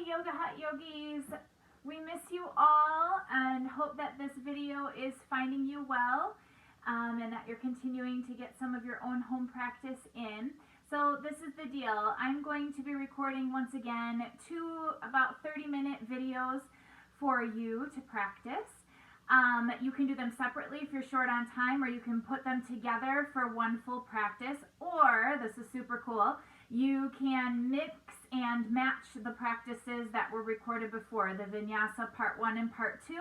Hey Yoga Hut Yogis, we miss you all and hope that this video is finding you well and that you're continuing to get some of your own home practice in. So this is the deal. I'm going to be recording once again 2 about 30-minute videos for you to practice. You can do them separately if you're short on time, or you can put them together for one full practice, or this is super cool, you can mix and match the practices that were recorded before, the Vinyasa part 1 and part 2.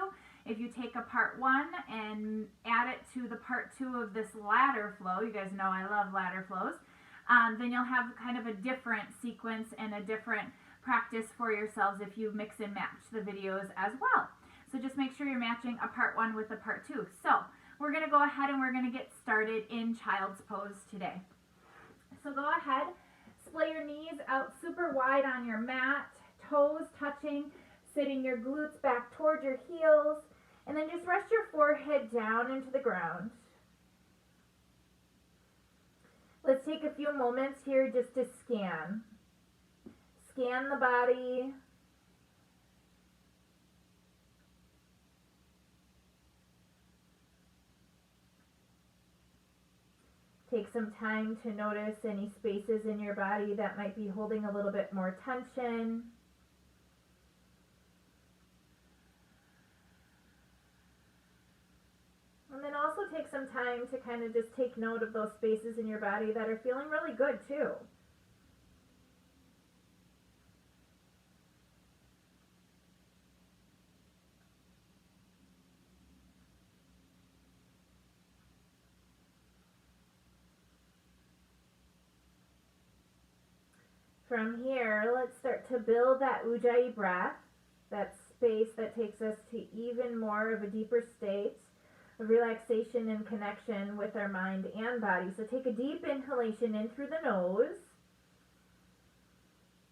If you take a part 1 and add it to the part 2 of this ladder flow, you guys know I love ladder flows, then you'll have kind of a different sequence and a different practice for yourselves if you mix and match the videos as well. So just make sure you're matching a part 1 with a part 2. So we're going to go ahead and we're going to get started in child's pose today. So go ahead, splay your knees out super wide on your mat, toes touching, sitting your glutes back toward your heels, and then just rest your forehead down into the ground. Let's take a few moments here just to scan. Scan the body. Take some time to notice any spaces in your body that might be holding a little bit more tension. And then also take some time to kind of just take note of those spaces in your body that are feeling really good too. From here, let's start to build that Ujjayi breath, that space that takes us to even more of a deeper state of relaxation and connection with our mind and body. So take a deep inhalation in through the nose.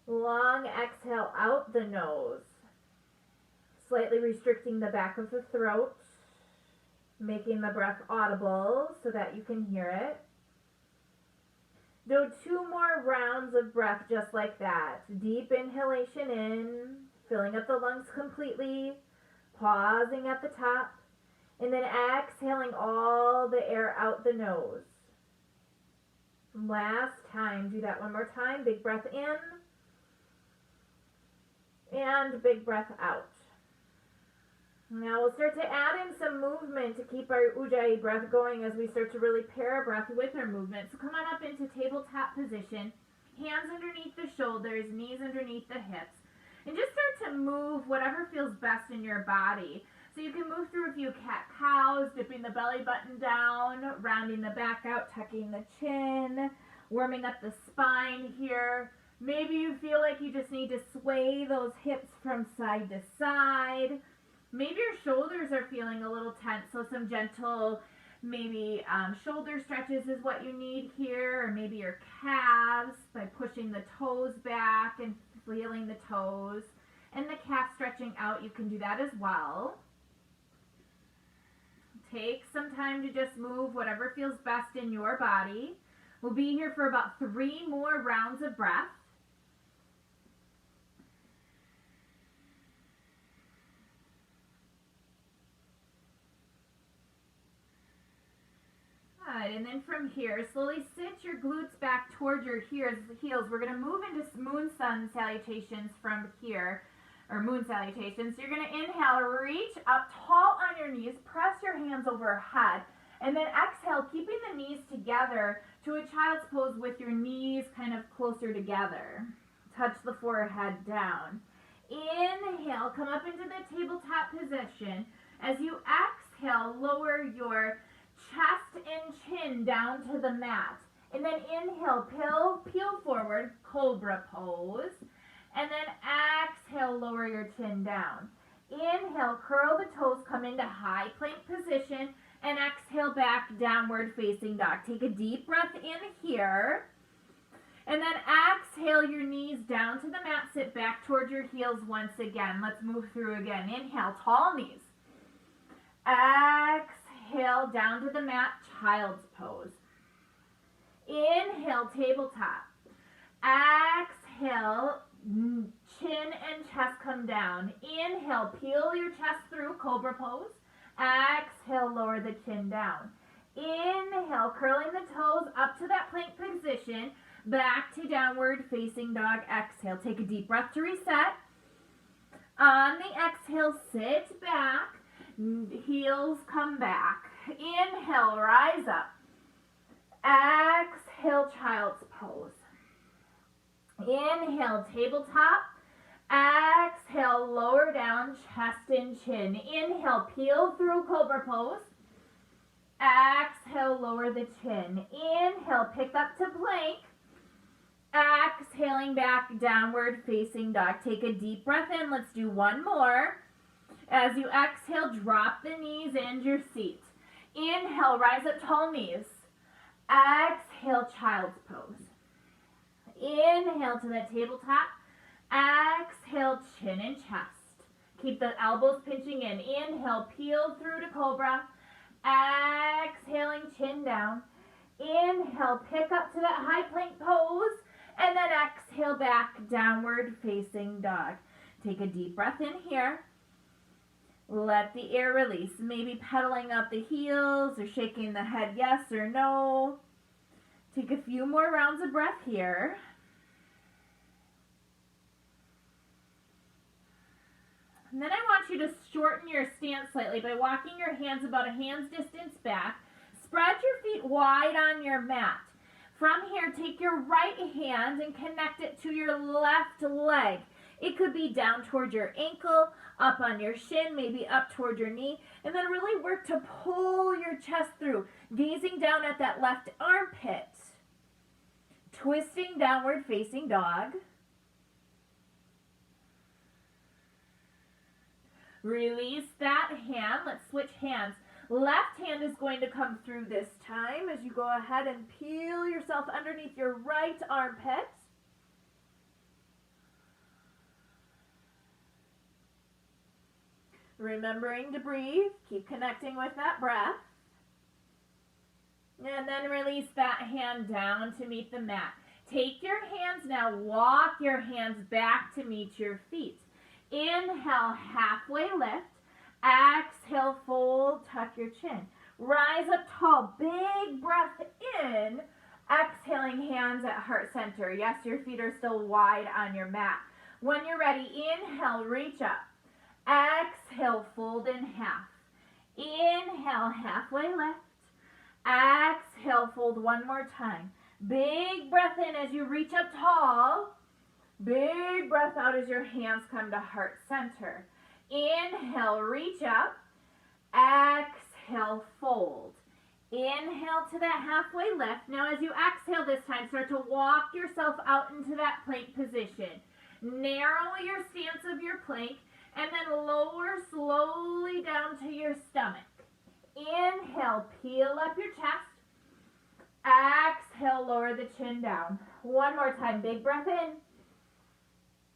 Long exhale out the nose, slightly restricting the back of the throat, making the breath audible so that you can hear it. Do 2 more rounds of breath just like that. Deep inhalation in, filling up the lungs completely, pausing at the top, and then exhaling all the air out the nose. Last time, do that one more time. Big breath in, and big breath out. Now we'll start to add in some movement to keep our Ujjayi breath going as we start to really pair our breath with our movement. So come on up into tabletop position, hands underneath the shoulders, knees underneath the hips, and just start to move whatever feels best in your body. So you can move through a few cat-cows, dipping the belly button down, rounding the back out, tucking the chin, warming up the spine here. Maybe you feel like you just need to sway those hips from side to side. Maybe your shoulders are feeling a little tense, so some gentle, maybe shoulder stretches is what you need here, or maybe your calves by pushing the toes back and feeling the toes. And the calf stretching out, you can do that as well. Take some time to just move whatever feels best in your body. We'll be here for about 3 more rounds of breath. And then from here, slowly sit your glutes back towards your heels. We're going to move into moon sun salutations from here, or moon salutations. So you're going to inhale, reach up tall on your knees, press your hands overhead, and then exhale, keeping the knees together to a child's pose with your knees kind of closer together. Touch the forehead down. Inhale, come up into the tabletop position. As you exhale, lower your chest and chin down to the mat. And then inhale, peel forward, cobra pose. And then exhale, lower your chin down. Inhale, curl the toes, come into high plank position, and exhale back, downward facing dog. Take a deep breath in here. And then exhale your knees down to the mat, sit back towards your heels once again. Let's move through again. Inhale, tall knees. Exhale, down to the mat, child's pose. Inhale, tabletop. Exhale, Chin and chest come down. Inhale, peel your chest through, cobra pose. Exhale, lower the chin down. Inhale, curling the toes up to that plank position. Back to downward facing dog. Exhale, take a deep breath to reset. On the exhale, sit back. Heels come back. Inhale, rise up. Exhale, child's pose. Inhale, tabletop. Exhale, lower down, chest and chin. Inhale, peel through cobra pose. Exhale, lower the chin. Inhale, pick up to plank. Exhaling back, downward facing dog. Take a deep breath in. Let's do one more. As you exhale, drop the knees and your seat. Inhale, rise up, tall knees. Exhale, child's pose. Inhale to that tabletop. Exhale, chin and chest. Keep the elbows pinching in. Inhale, peel through to cobra. Exhaling, chin down. Inhale, pick up to that high plank pose. And then exhale back, downward facing dog. Take a deep breath in here. Let the air release. Maybe pedaling up the heels or shaking the head yes or no. Take a few more rounds of breath here. And then I want you to shorten your stance slightly by walking your hands about a hand's distance back. Spread your feet wide on your mat. From here, take your right hand and connect it to your left leg. It could be down toward your ankle, up on your shin, maybe up toward your knee. And then really work to pull your chest through, gazing down at that left armpit. Twisting downward facing dog. Release that hand. Let's switch hands. Left hand is going to come through this time as you go ahead and peel yourself underneath your right armpit. Remembering to breathe. Keep connecting with that breath. And then release that hand down to meet the mat. Take your hands now. Walk your hands back to meet your feet. Inhale, halfway lift. Exhale, fold, tuck your chin. Rise up tall, big breath in. Exhaling, hands at heart center. Yes, your feet are still wide on your mat. When you're ready, inhale, reach up. Exhale, fold in half. Inhale, halfway lift. Exhale, fold one more time. Big breath in as you reach up tall. Big breath out as your hands come to heart center. Inhale, reach up. Exhale, fold. Inhale to that halfway lift. Now as you exhale this time, start to walk yourself out into that plank position. Narrow your stance of your plank and then lower slowly down to your stomach. Inhale, peel up your chest. Exhale, lower the chin down. One more time, big breath in.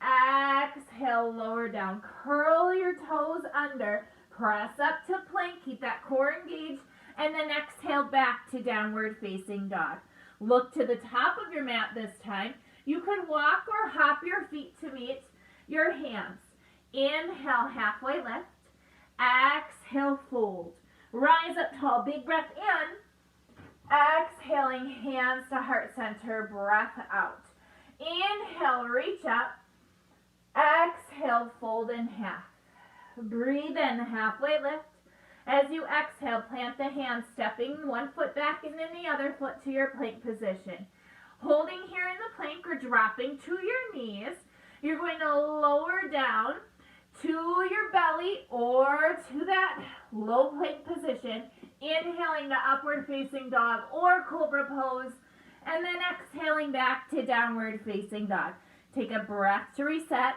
Exhale, lower down. Curl your toes under. Press up to plank. Keep that core engaged. And then exhale back to downward facing dog. Look to the top of your mat this time. You could walk or hop your feet to meet your hands. Inhale, halfway lift. Exhale, fold. Rise up tall. Big breath in. Exhaling, hands to heart center. Breath out. Inhale, reach up. Exhale, fold in half. Breathe in, halfway lift. As you exhale, plant the hands, stepping one foot back and then the other foot to your plank position. Holding here in the plank or dropping to your knees, you're going to lower down to your belly or to that low plank position. Inhaling to upward facing dog or cobra pose. And then exhaling back to downward facing dog. Take a breath to reset.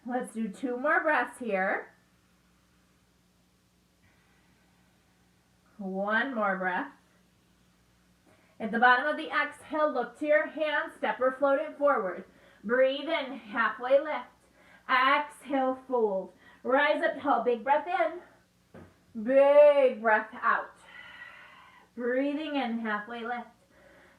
Let's do 2 more breaths here. 1 more breath. At the bottom of the exhale, look to your hands, step or float it forward. Breathe in, halfway lift. Exhale, fold. Rise up tall, big breath in. Big breath out. Breathing in, halfway lift.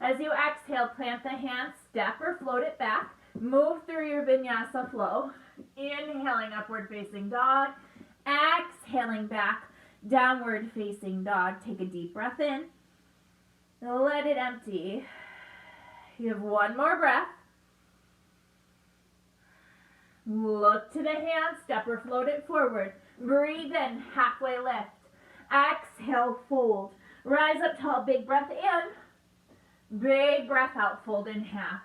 As you exhale, plant the hands, step or float it back. Move through your vinyasa flow. Inhaling, upward facing dog. Exhaling back, downward facing dog. Take a deep breath in. Let it empty. You have one more breath. Look to the hands, step or float it forward. Breathe in, halfway lift. Exhale, fold. Rise up tall, big breath in. Big breath out, fold in half.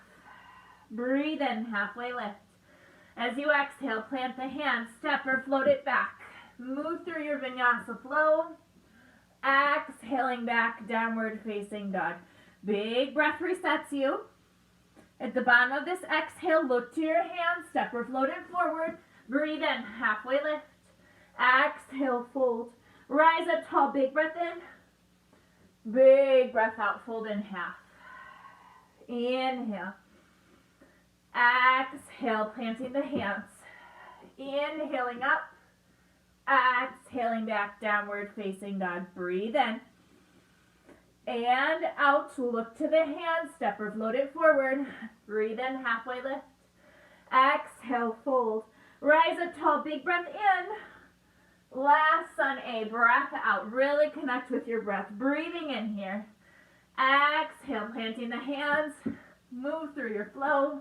Breathe in, halfway lift. As you exhale, plant the hands, step or float it back. Move through your vinyasa flow. Exhaling back, downward facing dog. Big breath resets you. At the bottom of this exhale, look to your hands, step or float it forward. Breathe in, halfway lift. Exhale, fold. Rise up tall, big breath in. Big breath out, fold in half. Inhale. Exhale, planting the hands. Inhaling up. Exhaling back, downward facing dog. Breathe in. And out, look to the hands, step or float it forward. Breathe in, halfway lift. Exhale, fold. Rise up tall, big breath in. Last sun A, breath out. Really connect with your breath. Breathing in here. Exhale, planting the hands. Move through your flow.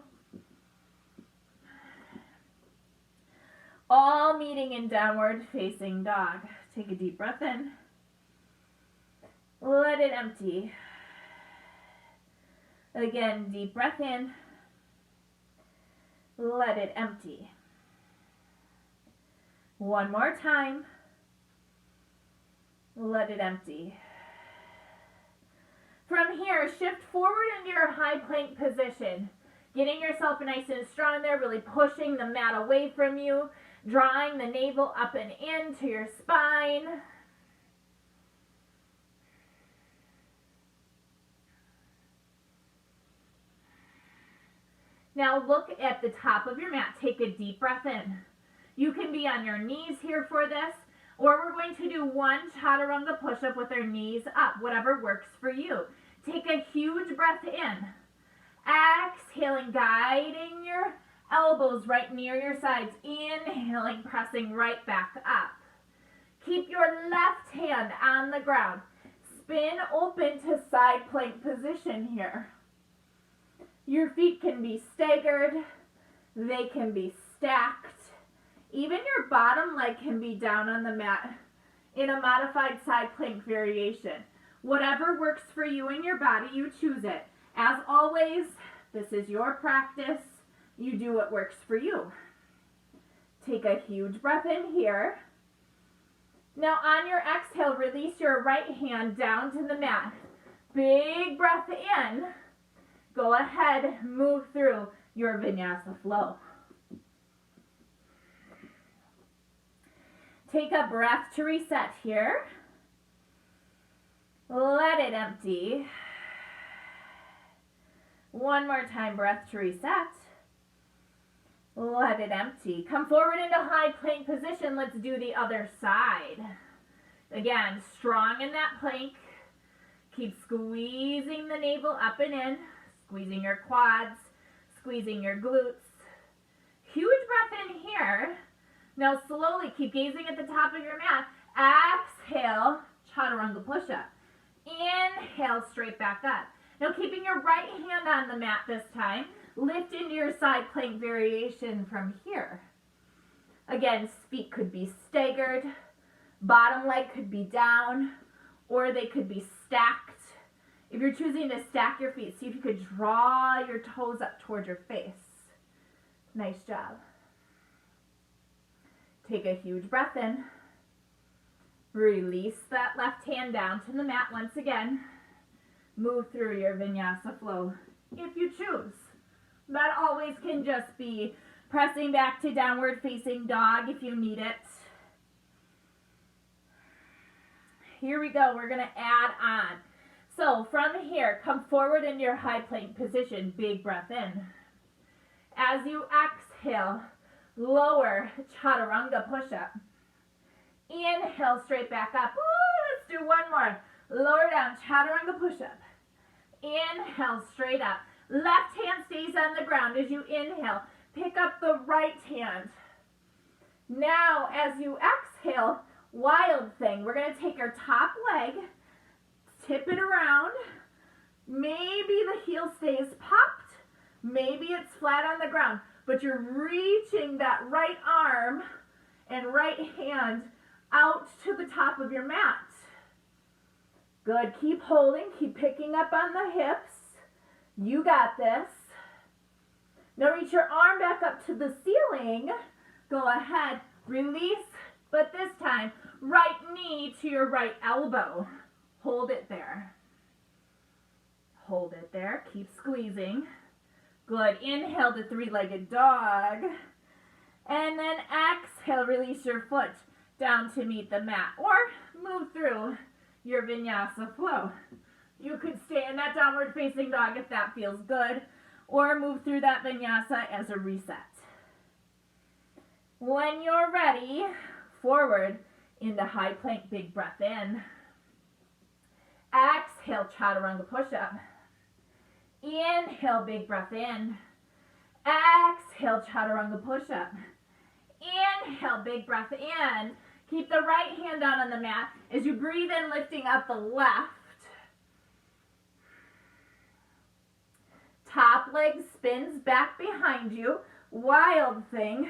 All meeting in downward facing dog. Take a deep breath in. Let it empty. Again, deep breath in. Let it empty. One more time. Let it empty. From here, shift forward into your high plank position. Getting yourself nice and strong there, really pushing the mat away from you, drawing the navel up and into your spine. Now look at the top of your mat. Take a deep breath in. You can be on your knees here for this, or we're going to do one chaturanga push-up with our knees up, whatever works for you. Take a huge breath in. Exhaling, guiding your elbows right near your sides. Inhaling, pressing right back up. Keep your left hand on the ground. Spin open to side plank position here. Your feet can be staggered. They can be stacked. Even your bottom leg can be down on the mat in a modified side plank variation. Whatever works for you and your body, you choose it. As always, this is your practice. You do what works for you. Take a huge breath in here. Now on your exhale, release your right hand down to the mat. Big breath in. Go ahead, move through your vinyasa flow. Take a breath to reset here. Let it empty. One more time, breath to reset. Let it empty. Come forward into high plank position. Let's do the other side. Again, strong in that plank. Keep squeezing the navel up and in. Squeezing your quads. Squeezing your glutes. Huge breath in here. Now slowly keep gazing at the top of your mat. Exhale, chaturanga push-up. Inhale, straight back up. Now keeping your right hand on the mat this time, lift into your side plank variation from here. Again, feet could be staggered, bottom leg could be down, or they could be stacked. If you're choosing to stack your feet, see if you could draw your toes up toward your face. Nice job. Take a huge breath in. Release that left hand down to the mat once again. Move through your vinyasa flow if you choose. That always can just be pressing back to downward facing dog if you need it. Here we go. We're going to add on. So from here, come forward in your high plank position. Big breath in. As you exhale, lower chaturanga push-up. Inhale, straight back up. Ooh, let's do one more. Lower down, chaturanga push-up. Inhale, straight up. Left hand stays on the ground as you inhale. Pick up the right hand. Now, as you exhale, wild thing. We're going to take our top leg, tip it around. Maybe the heel stays popped. Maybe it's flat on the ground. But you're reaching that right arm and right hand out to the top of your mat. Good. Keep holding. Keep picking up on the hips. You got this. Now reach your arm back up to the ceiling. Go ahead. Release. But this time, right knee to your right elbow. Hold it there. Hold it there. Keep squeezing. Good. Inhale to three-legged dog. And then exhale, release your foot down to meet the mat. Or move through your vinyasa flow. You could stay in that downward facing dog if that feels good. Or move through that vinyasa as a reset. When you're ready, forward into high plank, big breath in. Exhale, chaturanga push-up. Inhale, big breath in. Exhale, chaturanga push-up. Inhale, big breath in. Keep the right hand down on the mat as you breathe in, lifting up the left. Top leg spins back behind you. Wild thing.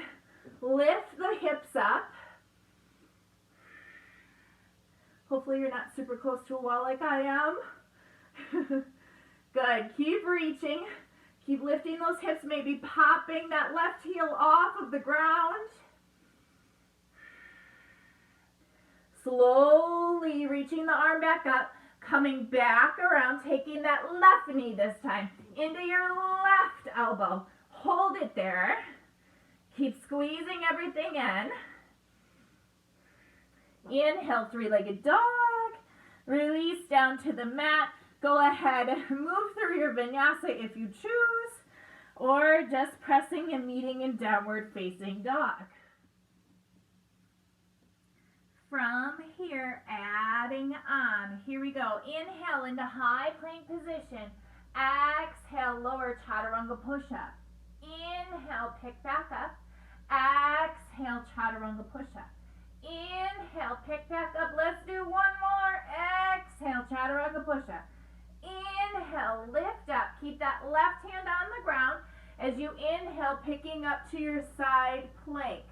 Lift the hips up. Hopefully you're not super close to a wall like I am. Good. Keep reaching. Keep lifting those hips, maybe popping that left heel off of the ground. Slowly reaching the arm back up, coming back around, taking that left knee this time into your left elbow. Hold it there. Keep squeezing everything in. Inhale, three-legged dog. Release down to the mat. Go ahead and move through your vinyasa if you choose, or just pressing and meeting in downward facing dog. From here, adding on. Here we go. Inhale into high plank position. Exhale, lower chaturanga push-up. Inhale, pick back up. Exhale, chaturanga push-up. Inhale, pick back up. Let's do one more. Exhale, chaturanga push-up. Inhale, lift up. Keep that left hand on the ground as you inhale, picking up to your side plank.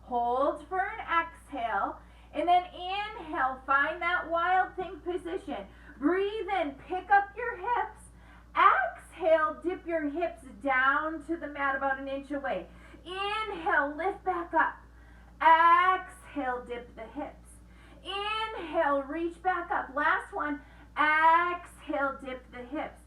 Hold for an exhale, and then inhale, find that wild thing position. Breathe in, pick up your hips. Exhale, dip your hips down to the mat about an inch away. Inhale, lift back up. Exhale, dip the hips. Inhale, reach back up. Last one. Exhale, dip the hips.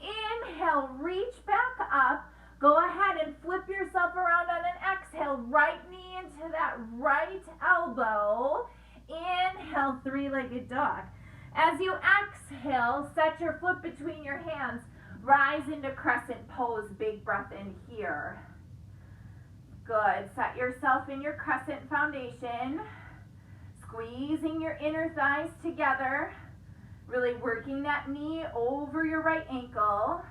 Inhale, reach back up. Go ahead and flip yourself around on an exhale. Right knee into that right elbow. Inhale, three-legged dog. As you exhale, set your foot between your hands. Rise into crescent pose. Big breath in here. Good. Set yourself in your crescent foundation. Squeezing your inner thighs together. Really working that knee over your right ankle.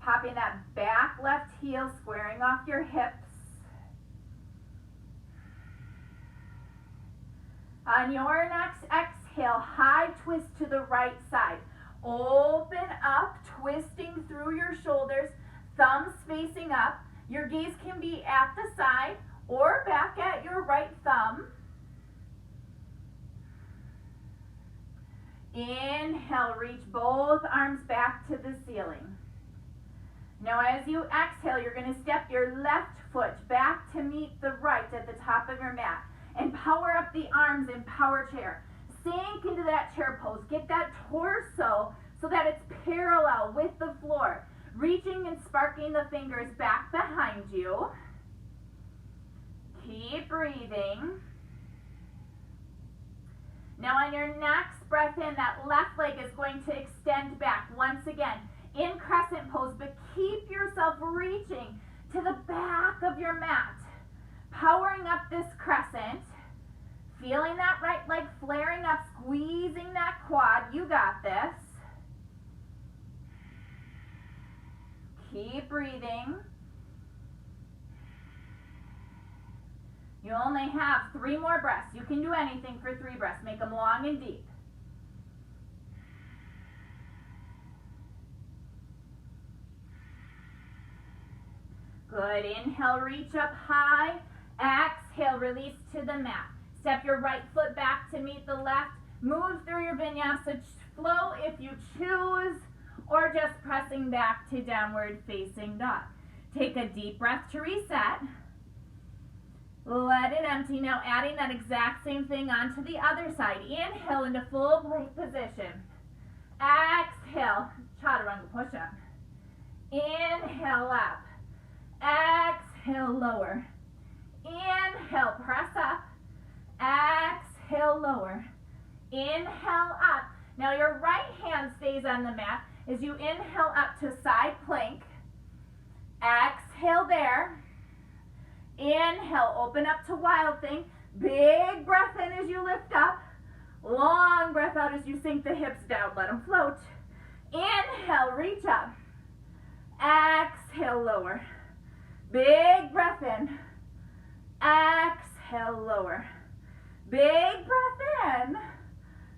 Popping that back left heel, squaring off your hips. On your next exhale, high twist to the right side. Open up, twisting through your shoulders, thumbs facing up. Your gaze can be at the side or back at your right thumb. Inhale, reach both arms back to the ceiling. Now as you exhale, you're going to step your left foot back to meet the right at the top of your mat. And power up the arms in power chair. Sink into that chair pose. Get that torso so that it's parallel with the floor. Reaching and sparking the fingers back behind you. Keep breathing. Now on your next breath in, that left leg is going to extend back once again in crescent pose, but keep yourself reaching to the back of your mat. Powering up this crescent. Feeling that right leg flaring up, squeezing that quad. You got this. Keep breathing. You only have 3 more breaths. You can do anything for 3 breaths. Make them long and deep. Good. Inhale, reach up high. Exhale, release to the mat. Step your right foot back to meet the left. Move through your vinyasa flow if you choose, or just pressing back to downward facing dog. Take a deep breath to reset. Let it empty. Now adding that exact same thing onto the other side. Inhale into full plank position. Exhale, chaturanga push-up. Inhale up. Exhale, lower. Inhale, press up. Exhale, lower. Inhale, up. Now your right hand stays on the mat as you inhale up to side plank. Exhale there. Inhale, open up to wild thing. Big breath in as you lift up. Long breath out as you sink the hips down. Let them float. Inhale, reach up. Exhale, lower. Big breath in. Exhale, lower. Big breath in.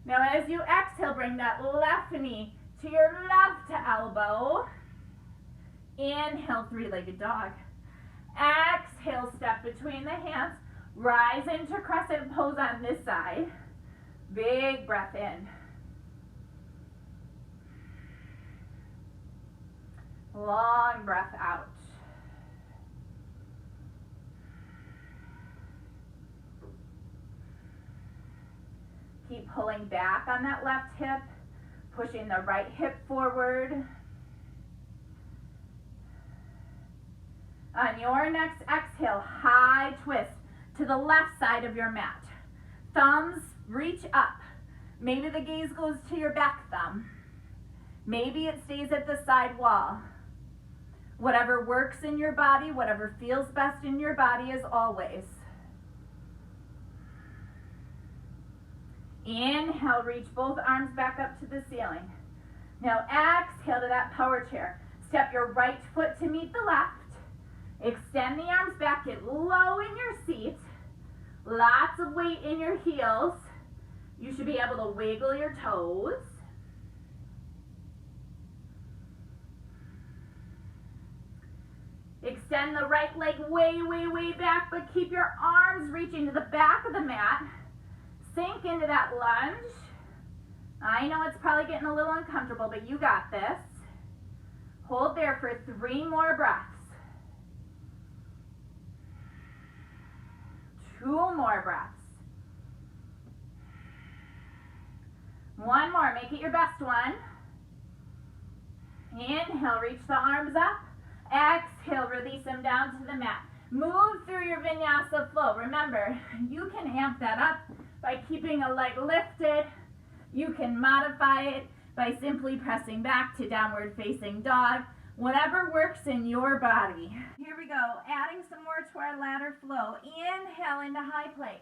Now as you exhale, bring that left knee to your left elbow. Inhale, 3-legged dog. Exhale, step between the hands. Rise into crescent pose on this side. Big breath in. Long breath out. Keep pulling back on that left hip, pushing the right hip forward. On your next exhale, high twist to the left side of your mat. Thumbs reach up. Maybe the gaze goes to your back thumb. Maybe it stays at the side wall. Whatever works in your body, whatever feels best in your body as always. Inhale, reach both arms back up to the ceiling. Now exhale to that power chair. Step your right foot to meet the left. Extend the arms back, get low in your seat. Lots of weight in your heels. You should be able to wiggle your toes. Extend the right leg way, way, way back, but keep your arms reaching to the back of the mat. Sink into that lunge. I know it's probably getting a little uncomfortable, but you got this. Hold there for 3 more breaths. 2 more breaths. 1 more, make it your best one. Inhale, reach the arms up. Exhale, release them down to the mat. Move through your vinyasa flow. Remember, you can amp that up by keeping a leg lifted. You can modify it by simply pressing back to downward facing dog. Whatever works in your body. Here we go, adding some more to our ladder flow. Inhale into high plank.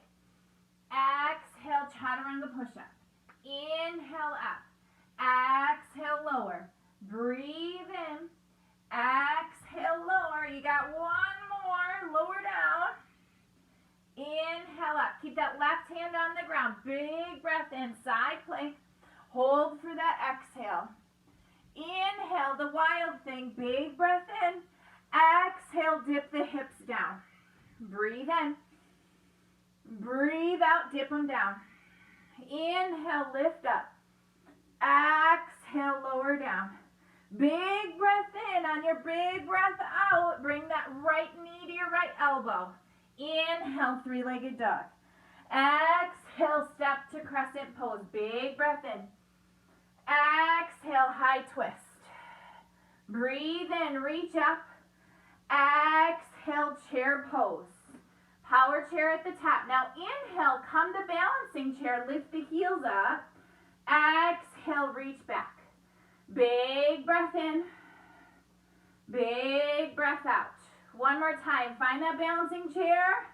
Exhale, chaturanga push-up. Inhale up. Exhale, lower. Breathe in. Exhale, lower. You got 1 more. Lower down. Inhale up. Keep that left hand on the ground. Big breath in. Side plank. Hold for that exhale. Inhale, the wild thing. Big breath in. Exhale, dip the hips down. Breathe in. Breathe out, dip them down. Inhale, lift up. Exhale, lower down. Big breath in. On your big breath out, bring that right knee to your right elbow. Inhale, 3-legged dog. Exhale, step to crescent pose. Big breath in. Exhale, high twist. Breathe in, reach up. Exhale, chair pose. Power chair at the top. Now inhale, come to balancing chair. Lift the heels up. Exhale, reach back. Big breath in. Big breath out. 1 more time. Find that balancing chair.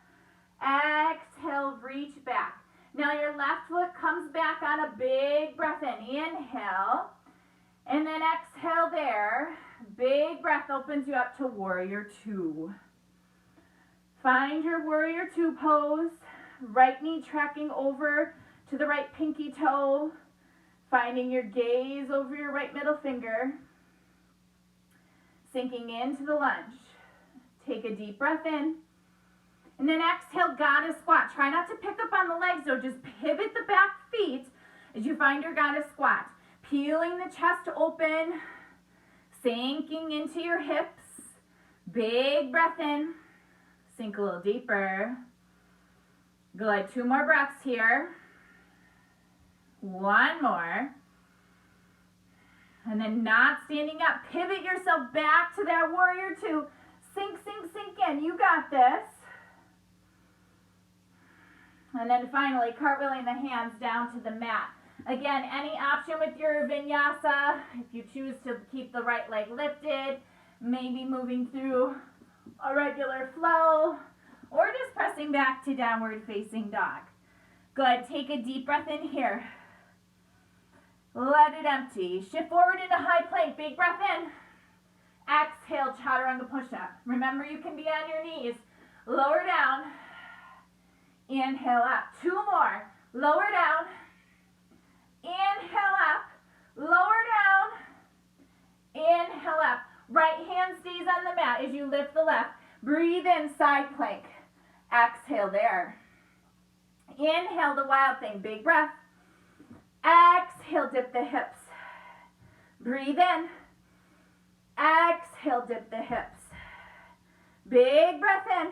Exhale, reach back. Now your left foot comes back on a big breath in. Inhale. And then exhale there. Big breath opens you up to warrior two. Find your warrior two pose. Right knee tracking over to the right pinky toe. Finding your gaze over your right middle finger. Sinking into the lunge. Take a deep breath in. And then exhale, goddess squat. Try not to pick up on the legs though. Just pivot the back feet as you find your goddess squat. Peeling the chest open. Sinking into your hips. Big breath in. Sink a little deeper. Good. 2 more breaths here. 1 more. And then not standing up. Pivot yourself back to that warrior two. Sink, sink, sink in. You got this. And then finally, cartwheeling the hands down to the mat. Again, any option with your vinyasa. If you choose to keep the right leg lifted, maybe moving through a regular flow, or just pressing back to downward facing dog. Good. Take a deep breath in here. Let it empty. Shift forward into high plank. Big breath in. Exhale, chaturanga push-up. Remember, you can be on your knees. Lower down. Inhale up. 2 more. Lower down. Inhale up. Lower down. Inhale up. Right hand stays on the mat as you lift the left. Breathe in, side plank. Exhale there. Inhale the wild thing. Big breath. Exhale, dip the hips. Breathe in. Exhale, dip the hips. Big breath in.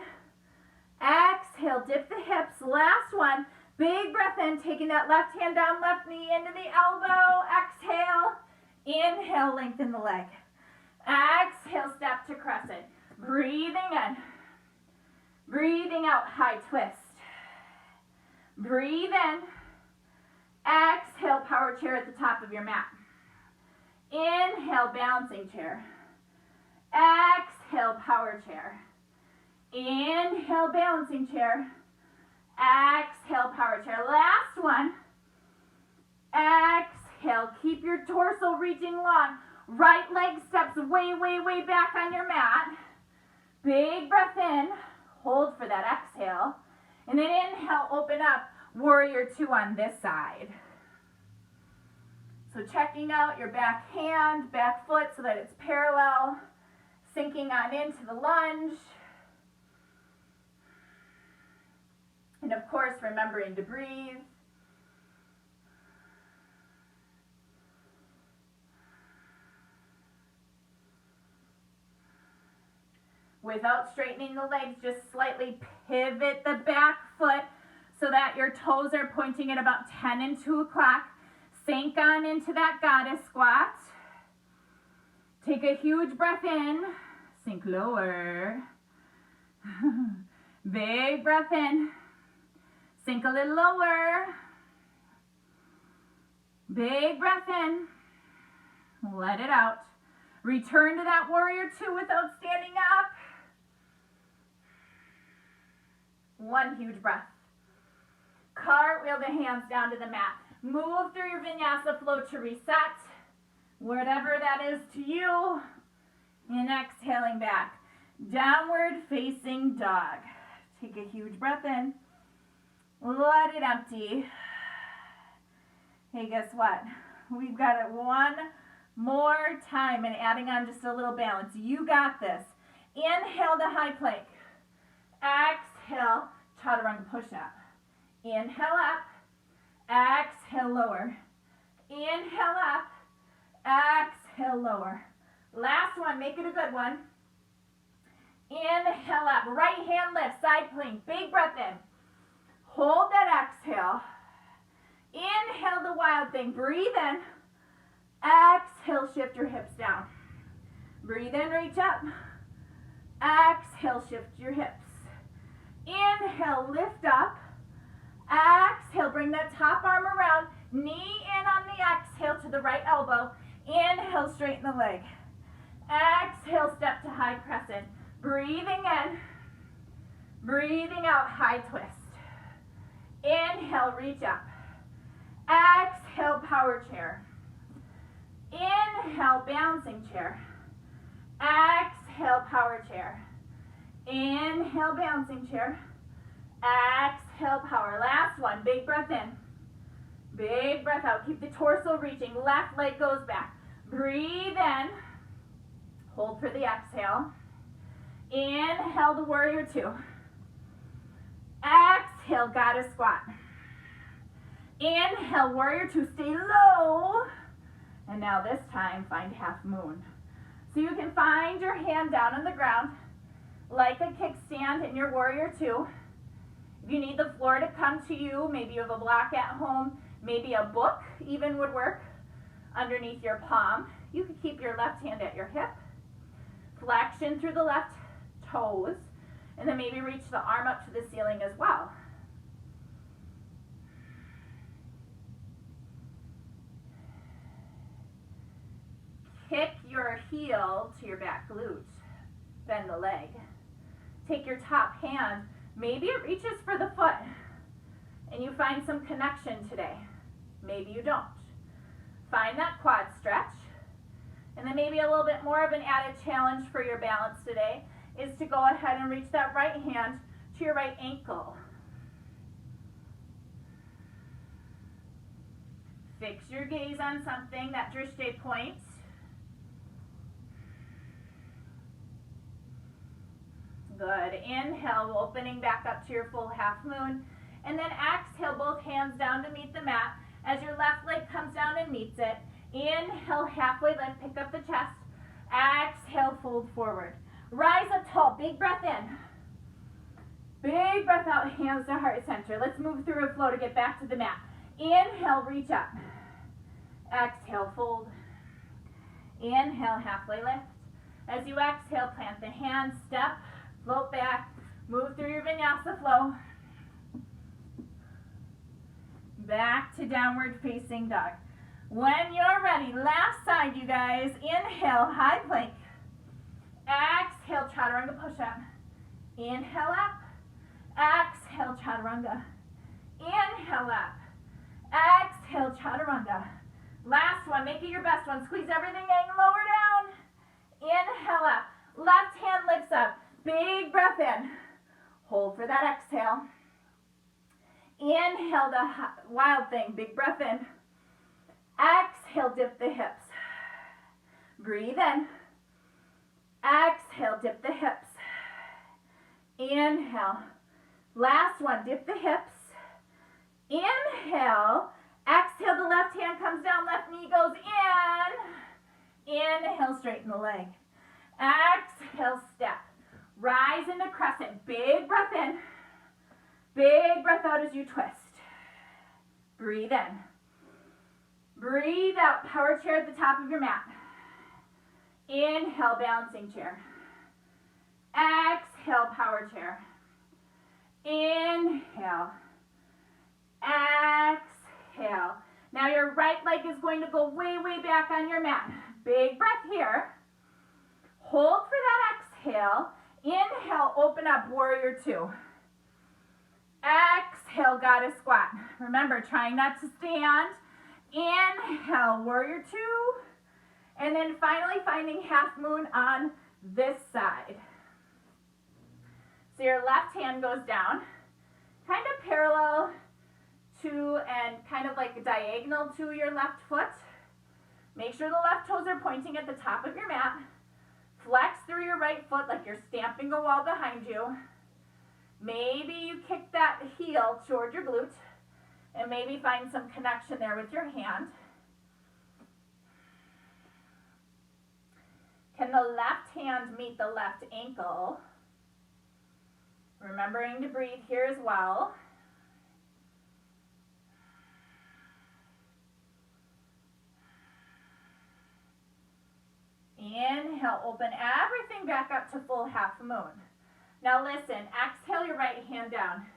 Exhale, dip the hips. Last one. Big breath in, taking that left hand down, left knee into the elbow. Exhale. Inhale, lengthen the leg. Exhale, step to crescent. Breathing in. Breathing out, high twist. Breathe in. Exhale, power chair at the top of your mat. Inhale, balancing chair. Exhale, power chair. Inhale, balancing chair. Exhale, power chair. Last one. Exhale, keep your torso reaching long. Right leg steps way, way, way back on your mat. Big breath in. Hold for that exhale. And then inhale, open up. Warrior two on this side. So checking out your back hand, back foot so that it's parallel. Sinking on into the lunge. And of course, remembering to breathe. Without straightening the legs, just slightly pivot the back foot so that your toes are pointing at about 10 and 2 o'clock. Sink on into that goddess squat. Take a huge breath in. Sink lower. Big breath in. Sink a little lower. Big breath in. Let it out. Return to that warrior two without standing up. 1 huge breath. Cartwheel the hands down to the mat. Move through your vinyasa flow to reset, whatever that is to you. And exhaling back. Downward facing dog. Take a huge breath in. Let it empty. Hey, guess what? We've got it 1 more time and adding on just a little balance. You got this. Inhale to high plank. Exhale, chaturanga push-up. Inhale up. Exhale, lower. Inhale up. Exhale, lower. Last one. Make it a good one. Inhale up. Right hand lift. Side plank. Big breath in. Hold that exhale. Inhale the wild thing. Breathe in. Exhale, shift your hips down. Breathe in, reach up. Exhale, shift your hips. Inhale, lift up. Exhale, bring that top arm around. Knee in on the exhale to the right elbow. Inhale, straighten the leg. Exhale, step to high crescent. Breathing in. Breathing out, high twist. Inhale, reach up. Exhale, power chair. Inhale, balancing chair. Exhale, power chair. Inhale, bouncing chair. Exhale, power. Last one, big breath in. Big breath out. Keep the torso reaching. Left leg goes back. Breathe in. Hold for the exhale. Inhale the warrior two. Exhale, goddess squat. Inhale, warrior two. Stay low. And now this time, find half moon. So you can find your hand down on the ground like a kickstand in your warrior two. If you need the floor to come to you, maybe you have a block at home, maybe a book even would work underneath your palm. You could keep your left hand at your hip. Flexion through the left toes, and then maybe reach the arm up to the ceiling as well. Kick your heel to your back glute. Bend the leg. Take your top hand, maybe it reaches for the foot, and you find some connection today. Maybe you don't. Find that quad stretch. And then maybe a little bit more of an added challenge for your balance today is to go ahead and reach that right hand to your right ankle. Fix your gaze on something, that drishti point. Good. Inhale, opening back up to your full half moon. And then exhale, both hands down to meet the mat as your left leg comes down and meets it. Inhale, halfway lift, pick up the chest. Exhale, fold forward. Rise up tall, big breath in. Big breath out, hands to heart center. Let's move through a flow to get back to the mat. Inhale, reach up. Exhale, fold. Inhale, halfway lift. As you exhale, plant the hands, step, float back, move through your vinyasa flow. Back to downward facing dog. When you're ready, last side, you guys. Inhale, high plank. Exhale, chaturanga push-up. Inhale up. Exhale, chaturanga. Inhale up. Exhale, chaturanga. Last one, make it your best one. Squeeze everything in, lower down. Inhale up. Left hand lifts up. Big breath in. Hold for that exhale. Inhale the wild thing. Big breath in. Exhale, dip the hips. Breathe in. Exhale, dip the hips. Inhale. Last one, dip the hips. Inhale. Exhale, the left hand comes down, left knee goes in. Inhale, straighten the leg. Exhale, step. Rise into crescent. Big breath in. Big breath out as you twist. Breathe in. Breathe out. Power chair at the top of your mat. Inhale, balancing chair. Exhale, power chair. Inhale. Exhale. Now your right leg is going to go way, way back on your mat. Big breath here. Hold for that exhale. Inhale, open up, warrior two. Exhale, goddess squat. Remember, trying not to stand. Inhale, warrior two. And then finally finding half moon on this side. So your left hand goes down, kind of parallel to and kind of like diagonal to your left foot. Make sure the left toes are pointing at the top of your mat. Flex through your right foot like you're stamping a wall behind you. Maybe you kick that heel toward your glute and maybe find some connection there with your hand. Can the left hand meet the left ankle? Remembering to breathe here as well. Inhale, open everything back up to full half moon. Now listen, exhale your right hand down.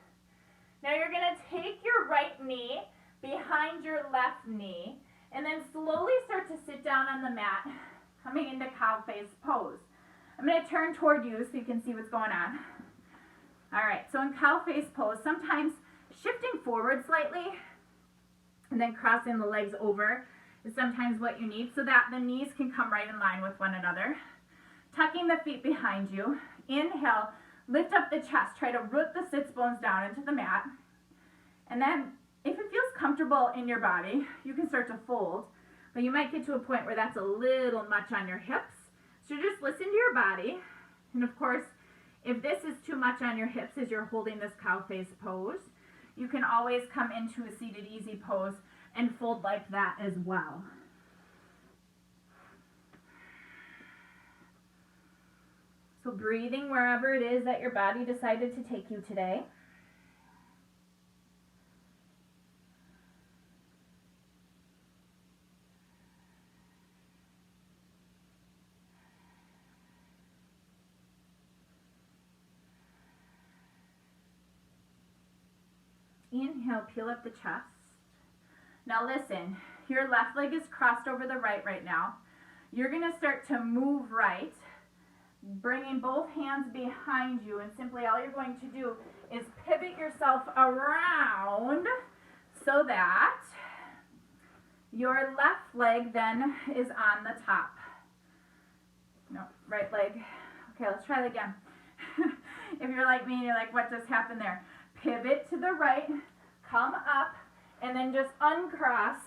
Now you're going to take your right knee behind your left knee and then slowly start to sit down on the mat, coming into cow face pose. I'm going to turn toward you so you can see what's going on. All right, so in cow face pose, sometimes shifting forward slightly and then crossing the legs over is sometimes what you need so that the knees can come right in line with one another. tucking the feet behind you. Inhale, lift up the chest. Try to root the sits bones down into the mat. And then if it feels comfortable in your body, you can start to fold. But you might get to a point where that's a little much on your hips. So just listen to your body. And of course, if this is too much on your hips as you're holding this cow face pose, you can always come into a seated easy pose and fold like that as well. So breathing wherever it is that your body decided to take you today. Inhale, peel up the chest. Now listen, your left leg is crossed over the right now. You're going to start to move right, bringing both hands behind you, and simply all you're going to do is pivot yourself around so that your left leg then is on the top. No, right leg. Okay, let's try that again. If you're like me and you're like, what just happened there? Pivot to the right, come up, and then just uncross,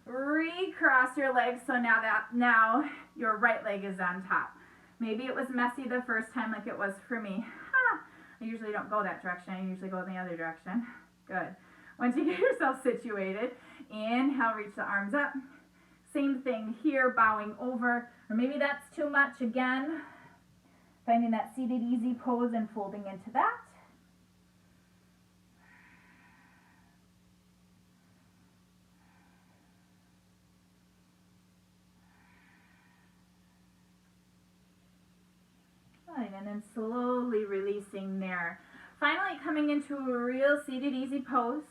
recross your legs so now your right leg is on top. Maybe it was messy the first time like it was for me. I usually don't go that direction. I usually go in the other direction. Good. Once you get yourself situated, inhale, reach the arms up. Same thing here, bowing over. Or maybe that's too much again. Finding that seated easy pose and folding into that. And then slowly releasing there. Finally coming into a real seated easy pose.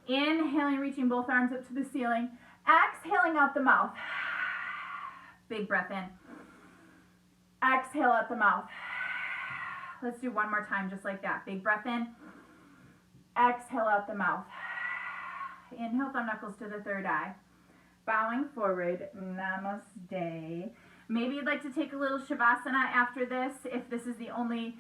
Inhaling, reaching both arms up to the ceiling. Exhaling out the mouth. Big breath in. Exhale out the mouth. Let's do one more time just like that. Big breath in. Exhale out the mouth. Inhale, thumb knuckles to the third eye. Bowing forward. Namaste. Maybe you'd like to take a little Shavasana after this if this is the only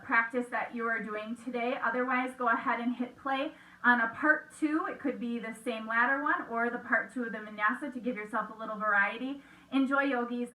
practice that you are doing today. Otherwise, go ahead and hit play on a part 2. It could be the same ladder one or the part 2 of the vinyasa to give yourself a little variety. Enjoy, yogis.